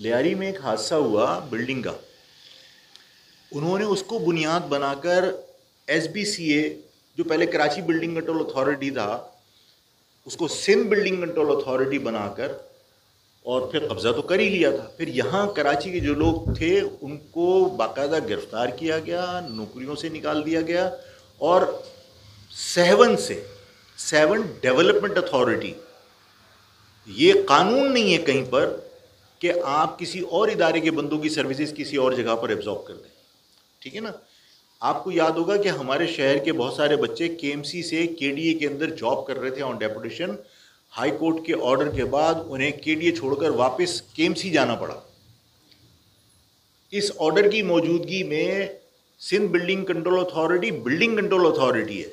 लियारी में एक हादसा हुआ बिल्डिंग का। उन्होंने उसको बुनियाद बनाकर SBCA, जो पहले कराची बिल्डिंग कंट्रोल अथॉरिटी था, उसको सिंध बिल्डिंग कंट्रोल अथॉरिटी बनाकर और फिर कब्ज़ा तो कर ही लिया था। फिर यहाँ कराची के जो लोग थे उनको बाकायदा गिरफ्तार किया गया, नौकरियों से निकाल दिया गया। और सेवन डेवलपमेंट अथॉरिटी, ये कानून नहीं है कहीं पर कि आप किसी और इदारे के बंदों की सर्विसेज किसी और जगह पर एब्जॉर्ब कर दें, ठीक है ना। आपको याद होगा कि हमारे शहर के बहुत सारे बच्चे KMC से KDA के अंदर जॉब कर रहे थे ऑन डेपुटेशन। हाई कोर्ट के ऑर्डर के बाद उन्हें KDA छोड़कर वापस KMC जाना पड़ा। इस ऑर्डर की मौजूदगी में सिंध बिल्डिंग कंट्रोल अथॉरिटी है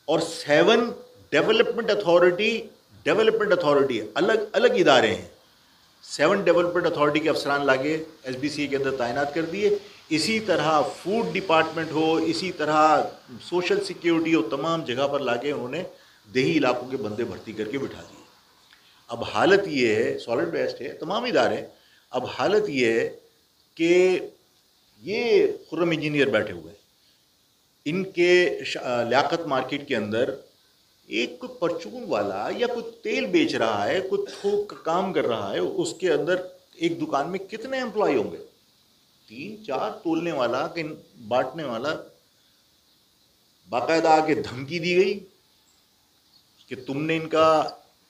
और 7 डेवलपमेंट अथॉरिटी अलग अलग इदारे हैं। 7 डेवलपमेंट अथॉरिटी के अफसरान लागे SBCA के अंदर तैनात कर दिए। इसी तरह फूड डिपार्टमेंट हो, इसी तरह सोशल सिक्योरिटी हो, तमाम जगह पर लाके उन्होंने देही इलाकों के बंदे भर्ती करके बिठा दिए। अब हालत ये है, सॉलिड वेस्ट है, तमाम इदारे, अब हालत ये है कि ये खुर्रम इंजीनियर बैठे हुए हैं, इनके लियाकत मार्केट के अंदर एक कोई परचून वाला या कोई तेल बेच रहा है, कोई थोक काम कर रहा है, उसके अंदर एक दुकान में कितने एम्प्लॉय होंगे? 3-4 तोलने वाला, बांटने वाला। बाकायदा आके धमकी दी गई कि तुमने इनका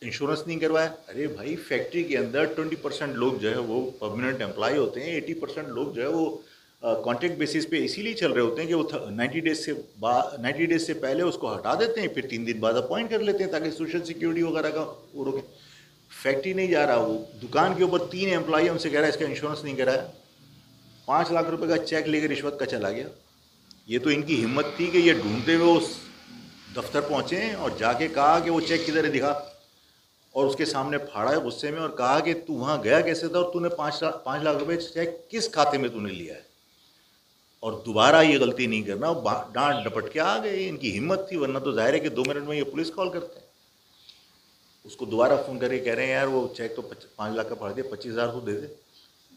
इंश्योरेंस नहीं करवाया। अरे भाई, फैक्ट्री के अंदर 20% लोग जो है वो परमानेंट एम्प्लॉय होते हैं, 80% लोग जो है वो कॉन्ट्रैक्ट बेसिस पे इसीलिए चल रहे होते हैं कि वो 90 डेज से पहले उसको हटा देते हैं, फिर 3 दिन बाद अपॉइंट कर लेते हैं ताकि सोशल सिक्योरिटी वगैरह का वो रोके। फैक्ट्री नहीं जा रहा, वो दुकान के ऊपर 3 एम्प्लॉय हमसे कह रहा है इसका इंश्योरेंस नहीं कराया, 5 लाख रुपए का चेक लेकर रिश्वत का चला गया। ये तो इनकी हिम्मत थी कि ये ढूंढते हुए उस दफ्तर पहुँचे और जाके कहा कि वो चेक किधर है दिखा, और उसके सामने फाड़ा है गुस्से में और कहा कि तू वहाँ गया कैसे था और तूने 5 लाख रुपए चेक किस खाते में तूने लिया है, और दोबारा ये गलती नहीं करना। डांट डपट के आ गए, इनकी हिम्मत थी, वरना तो जाहिर है कि 2 मिनट में ये पुलिस कॉल करते हैं। उसको दोबारा फ़ोन करके कह रहे हैं यार वो चेक तो 5 लाख का पड़ दिया, 25,000 तो दे दे।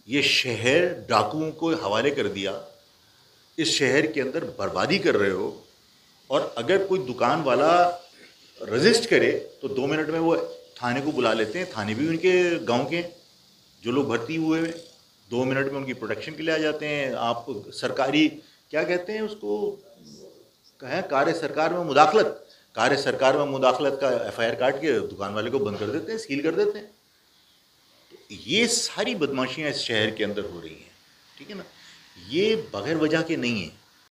ये शहर डाकुओं को हवाले कर दिया, इस शहर के अंदर बर्बादी कर रहे हो। और अगर कोई दुकान वाला रजिस्ट करे तो 2 मिनट में वो थाने को बुला लेते हैं। थाने भी उनके गांव के जो लोग भर्ती हुए हैं, 2 मिनट में उनकी प्रोटेक्शन के लिए आ जाते हैं। आप सरकारी क्या कहते हैं उसको, कहें कार्य सरकार में मुदाखलत का FIR काट के दुकान वाले को बंद कर देते हैं, सील कर देते हैं। तो ये सारी बदमाशियाँ इस शहर के अंदर हो रही हैं, ठीक है ना। ये बगैर वजह के नहीं है।